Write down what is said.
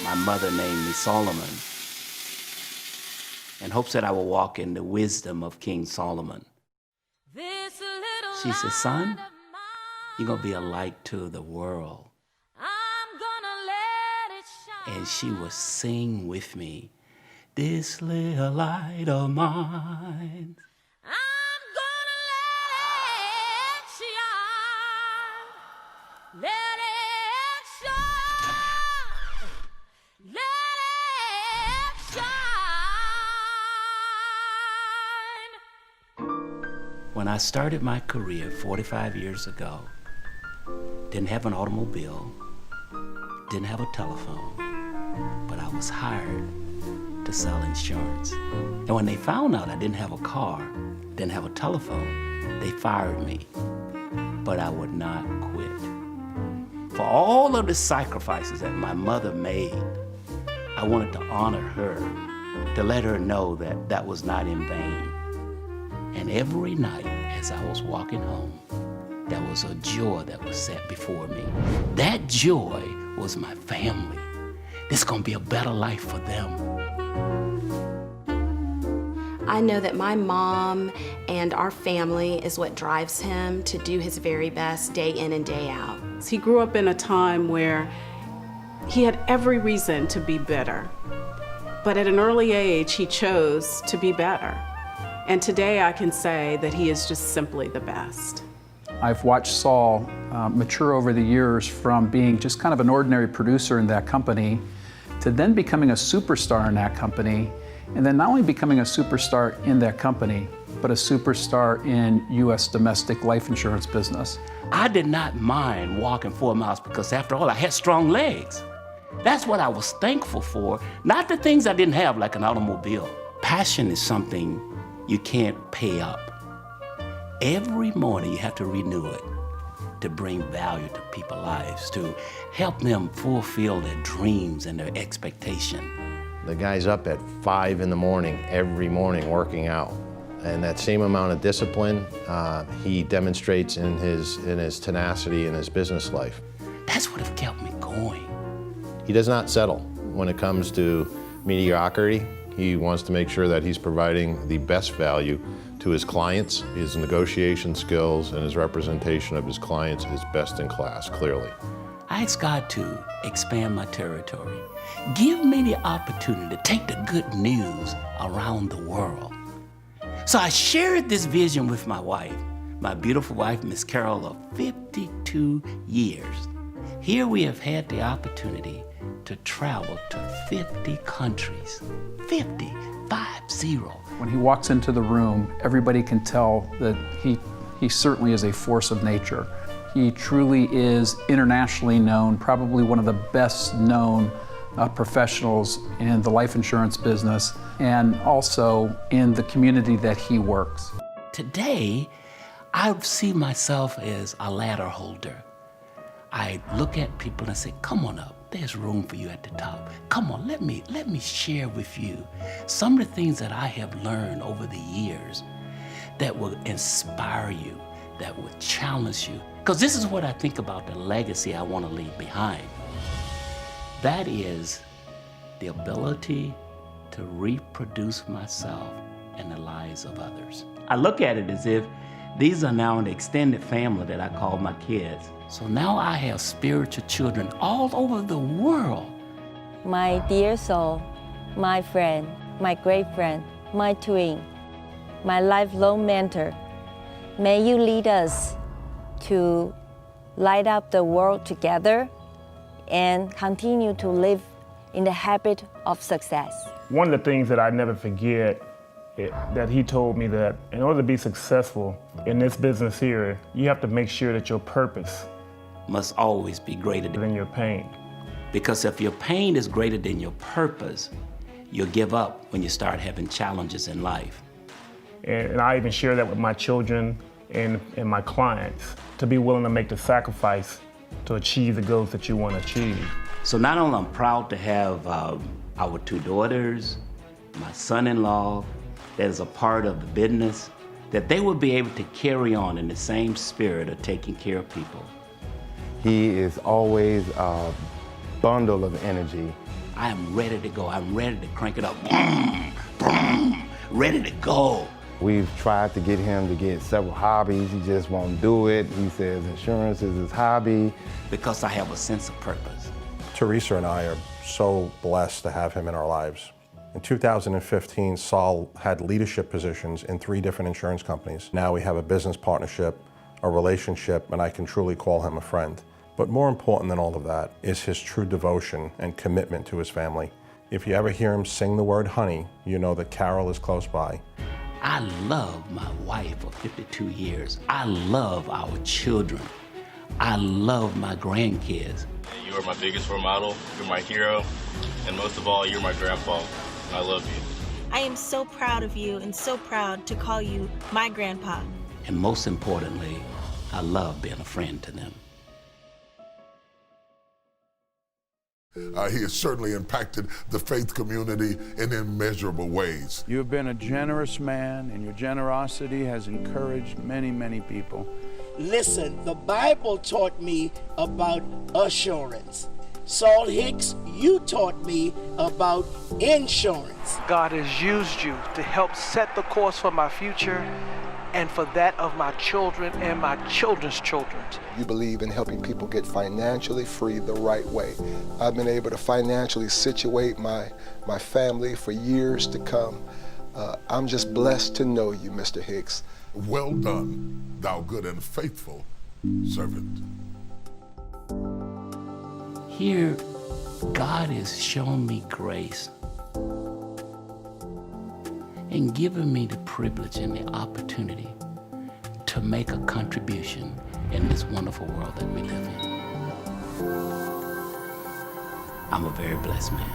My mother named me Solomon in hopes that I would walk in the wisdom of King Solomon. She said, son, you're going to be a light to the world. And she would sing with me, this little light of mine. I'm gonna let it shine. Let it shine. Let it shine. When I started my career 45 years ago, didn't have an automobile, didn't have a telephone, but I was hired to sell insurance. And when they found out I didn't have a car, didn't have a telephone, they fired me. But I would not quit. For all of the sacrifices that my mother made, I wanted to honor her, to let her know that that was not in vain. And every night as I was walking home, there was a joy that was set before me. That joy was my family. This is gonna be a better life for them. I know that my mom and our family is what drives him to do his very best day in and day out. He grew up in a time where he had every reason to be bitter, but at an early age, he chose to be better. And today I can say that he is just simply the best. I've watched Saul mature over the years from being just kind of an ordinary producer in that company to then becoming a superstar in that company, and then not only becoming a superstar in that company, but a superstar in U.S. domestic life insurance business. I did not mind walking 4 miles because after all, I had strong legs. That's what I was thankful for, not the things I didn't have like an automobile. Passion is something you can't pay up. Every morning you have to renew it to bring value to people's lives, to help them fulfill their dreams and their expectation. The guy's up at 5 in the morning, every morning working out. And that same amount of discipline, he demonstrates in his tenacity in his business life. That's what have kept me going. He does not settle when it comes to mediocrity. He wants to make sure that he's providing the best value to his clients. His negotiation skills and his representation of his clients is best in class, clearly. I asked God to expand my territory. Give me the opportunity to take the good news around the world. So I shared this vision with my wife, my beautiful wife, Miss Carol, of 52 years. Here we have had the opportunity to travel to 50 countries. 50. When he walks into the room, everybody can tell that he certainly is a force of nature. He truly is internationally known, probably one of the best known professionals in the life insurance business and also in the community that he works. Today, I see myself as a ladder holder. I look at people and say, come on up. There's room for you at the top. Come on, let me share with you some of the things that I have learned over the years that will inspire you, that will challenge you. Because this is what I think about the legacy I want to leave behind. That is the ability to reproduce myself in the lives of others. I look at it as if these are now an extended family that I call my kids. So now I have spiritual children all over the world. My dear soul, my friend, my great friend, my twin, my lifelong mentor, may you lead us to light up the world together and continue to live in the habit of success. One of the things that I never forget that he told me that in order to be successful in this business here, you have to make sure that your purpose must always be greater than your pain. Because if your pain is greater than your purpose, you'll give up when you start having challenges in life. And I even share that with my children and my clients, to be willing to make the sacrifice to achieve the goals that you want to achieve. So not only I'm proud to have our 2 daughters, my son-in-law, that is a part of the business, that they will be able to carry on in the same spirit of taking care of people. He is always a bundle of energy. I am ready to go. I'm ready to crank it up. Boom, boom, ready to go. We've tried to get him to get several hobbies. He just won't do it. He says insurance is his hobby. Because I have a sense of purpose. Teresa and I are so blessed to have him in our lives. In 2015, Saul had leadership positions in 3 different insurance companies. Now we have a business partnership, a relationship, and I can truly call him a friend. But more important than all of that is his true devotion and commitment to his family. If you ever hear him sing the word honey, you know that Carol is close by. I love my wife for 52 years. I love our children. I love my grandkids. You are my biggest role model, you're my hero, and most of all, you're my grandpa, and I love you. I am so proud of you and so proud to call you my grandpa. And most importantly, I love being a friend to them. He has certainly impacted the faith community in immeasurable ways. You've been a generous man, and your generosity has encouraged many, many people. Listen, the Bible taught me about assurance. Saul Hicks, you taught me about insurance. God has used you to help set the course for my future and for that of my children and my children's children. You believe in helping people get financially free the right way. I've been able to financially situate my family for years to come. I'm just blessed to know you, Mr. Hicks. Well done, thou good and faithful servant. Here, God has shown me grace and given me the privilege and the opportunity to make a contribution in this wonderful world that we live in. I'm a very blessed man.